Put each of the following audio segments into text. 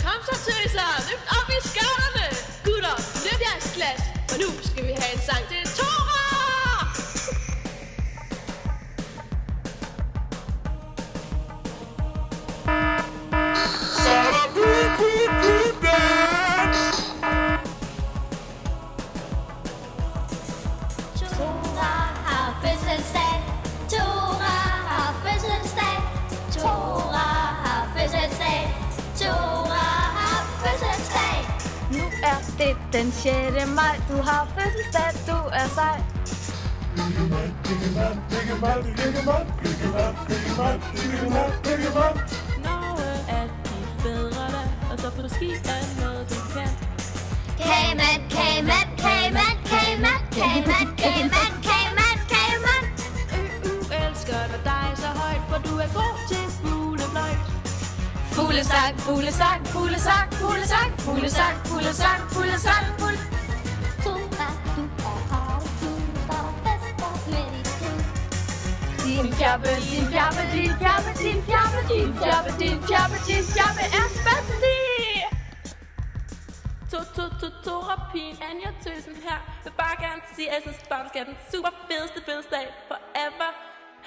Kom så, tøser! Løft op i skørterne! Gutter, løft jeres glas, for nu skal vi have en sang til Tora! Det er den 6. maj, du har fødselsdag, du er sej. Nogle af de fædre der, og så på det ski er noget, du kan. Kagemand, kagemand, kagemand, kagemand, kagemand, kagemand, kagemand, kagemand. Elsker dig så højt, for du er god til fuglefløjt. Fuglesang, fuglesang, fuglesang, fuglesang, fuglesang, fuglesang, fuglesang, fuglesang. Din fjappe, din fjappe, din fjappe, din fjappe, din fjappe, din fjappe, din fjappe er spændstig. Torapin, Anja Tøsen her. Vil bare gerne sige, at jeg synes bare, du skal have den super fedeste fødselsdag forever.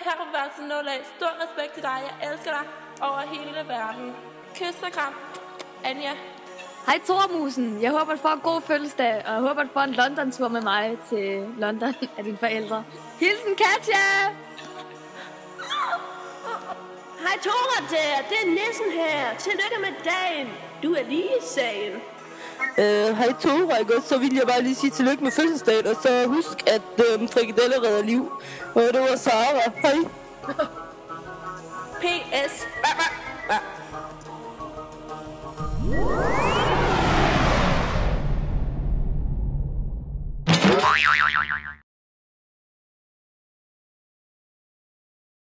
Her på værelse 0 af. Stor respekt til dig. Jeg elsker dig over hele verden. Kys og kram. Anja. Hej Toramusen, jeg håber du får en god fødselsdag, og jeg håber du får en London-tur med mig til London af dine forældre. Hilsen Katja! Hej Tora der, det er Nissen her. Tillykke med dagen. Du er lige i sagen. Hej Tora, ikke? Så vil jeg bare lige sige tillykke med fødselsdagen, og så husk, at frikadeller redder liv. Og det var Sara. Hej. P.S.